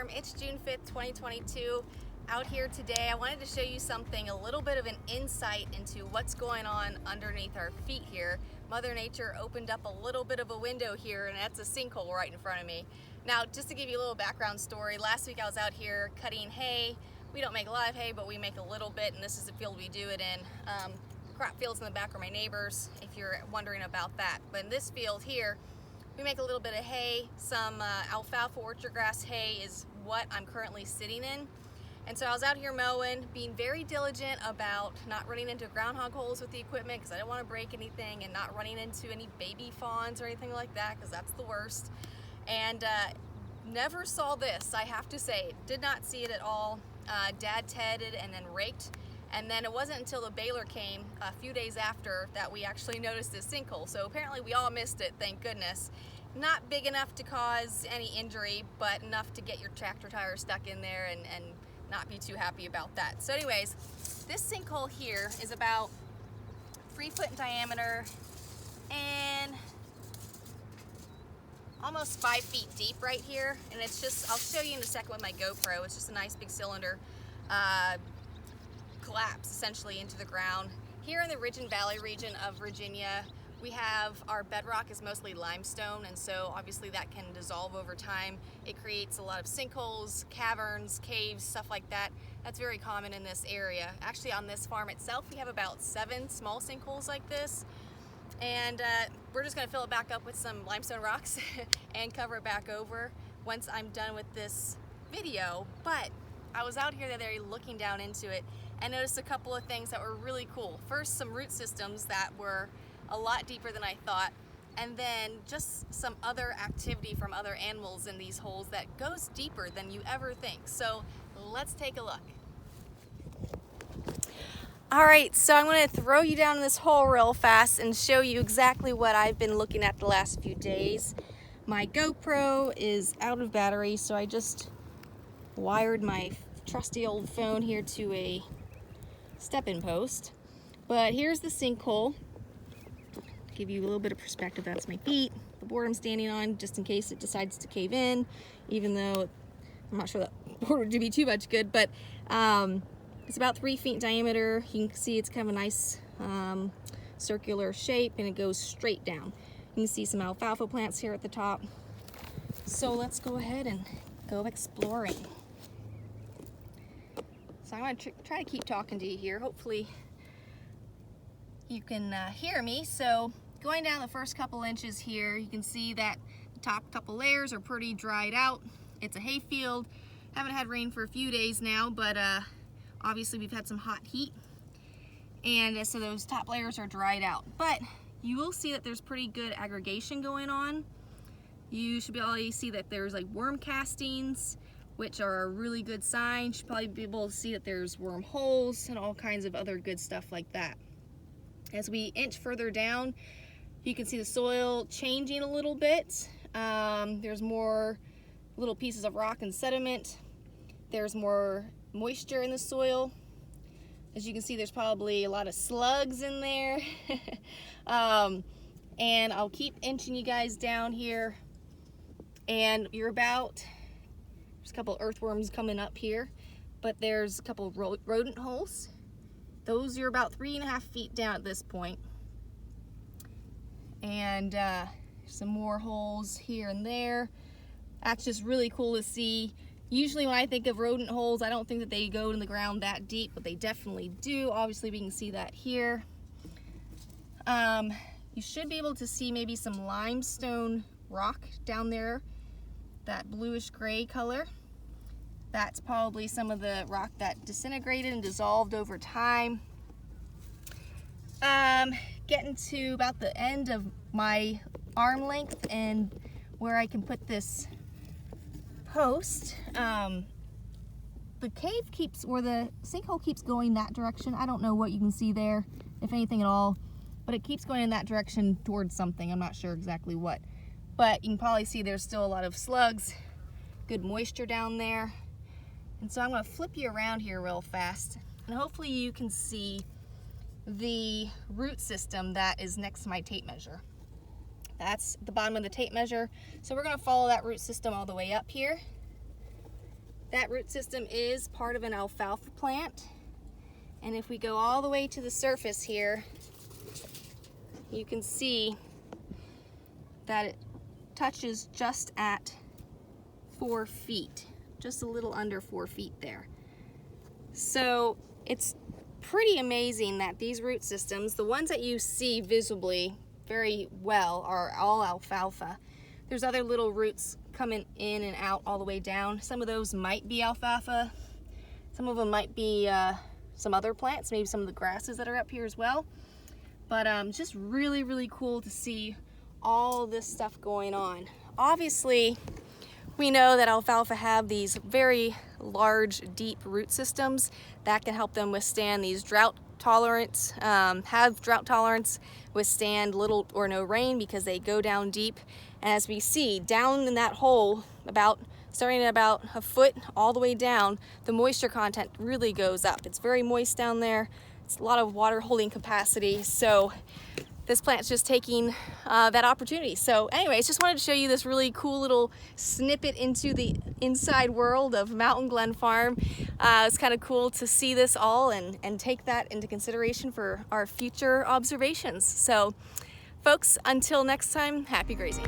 Farm. It's June 5th, 2022. Out here today, I wanted to show you something, a little bit of an insight into what's going on underneath our feet here. Mother Nature opened up a little bit of a window here, and that's a sinkhole right in front of me. Now, just to give you a little background story, last week I was out here cutting hay. We don't make a lot of hay, but we make a little bit, and this is the field we do it in. Crop fields in the back are my neighbors, if you're wondering about that. But in this field here, we make a little bit of hay. Some alfalfa orchard grass hay is what I'm currently sitting in. And so I was out here mowing, being very diligent about not running into groundhog holes with the equipment because I don't want to break anything, and not running into any baby fawns or anything like that because that's the worst. And never saw this, I have to say. Did not see it at all. Dad tedded and then raked. And then it wasn't until the baler came a few days after that we actually noticed this sinkhole. So apparently we all missed it, thank goodness. Not big enough to cause any injury, but enough to get your tractor tire stuck in there and not be too happy about that. So anyways, this sinkhole here is about 3 foot in diameter and almost 5 feet deep right here. And it's just, I'll show you in a second with my GoPro. It's just a nice big cylinder. Collapse essentially into the ground. Here in the Ridge and Valley region of Virginia, we have our bedrock is mostly limestone, and so obviously that can dissolve over time. It creates a lot of sinkholes, caverns, caves, stuff like that. That's very common in this area. Actually, on this farm itself, we have about 7 small sinkholes like this, and we're just going to fill it back up with some limestone rocks and cover it back over once I'm done with this video. But I was out here the other day looking down into it and noticed a couple of things that were really cool. First, some root systems that were a lot deeper than I thought, and then just some other activity from other animals in these holes that goes deeper than you ever think. So let's take a look. All right, so I'm going to throw you down in this hole real fast and show you exactly what I've been looking at the last few days. My GoPro is out of battery, so I just wired my trusty old phone here to a step-in post. But here's the sinkhole. Give you a little bit of perspective. That's my feet, the board I'm standing on, just in case it decides to cave in, even though I'm not sure that board would do me too much good. But it's about 3 feet in diameter. You can see it's kind of a nice circular shape, and it goes straight down. You can see some alfalfa plants here at the top. So let's go ahead and go exploring. So I'm going to try to keep talking to you here. Hopefully you can hear me. So going down the first couple inches here, you can see that the top couple layers are pretty dried out. It's a hay field. Haven't had rain for a few days now, but obviously we've had some hot heat, and so those top layers are dried out. But you will see that there's pretty good aggregation going on. You should be able to see that there's like worm castings, which are a really good sign. You should probably be able to see that there's worm holes and all kinds of other good stuff like that. As we inch further down, you can see the soil changing a little bit. There's more little pieces of rock and sediment. There's more moisture in the soil. As you can see, there's probably a lot of slugs in there. And I'll keep inching you guys down here. And you're about, there's a couple earthworms coming up here, but there's a couple rodent holes. Those are about 3.5 feet down at this point. And some more holes here and there. That's just really cool to see. Usually when I think of rodent holes, I don't think that they go in the ground that deep, but they definitely do. Obviously we can see that here. You should be able to see maybe some limestone rock down there, that bluish gray color. That's probably some of the rock that disintegrated and dissolved over time. Getting to about the end of my arm length and where I can put this post. The cave keeps, or the sinkhole keeps going that direction. I don't know what you can see there, if anything at all, but it keeps going in that direction towards something. I'm not sure exactly what, but you can probably see there's still a lot of slugs, good moisture down there. And so I'm going to flip you around here real fast, and hopefully you can see the root system that is next to my tape measure. That's the bottom of the tape measure. So we're going to follow that root system all the way up here. That root system is part of an alfalfa plant. And if we go all the way to the surface here, you can see that it touches just at 4 feet, just a little under 4 feet there. So it's pretty amazing that these root systems, the ones that you see visibly very well, are all alfalfa. There's other little roots coming in and out all the way down. Some of those might be alfalfa. Some of them might be some other plants, maybe some of the grasses that are up here as well. But just really, really cool to see all this stuff going on. Obviously, we know that alfalfa have these very large, deep root systems that can help them withstand these drought tolerance, withstand little or no rain because they go down deep. And as we see, down in that hole, starting at about a foot all the way down, the moisture content really goes up. It's very moist down there. It's a lot of water holding capacity. So this plant's just taking that opportunity. So anyways, just wanted to show you this really cool little snippet into the inside world of Mountain Glen Farm. It's kind of cool to see this all and take that into consideration for our future observations. So folks, until next time, happy grazing.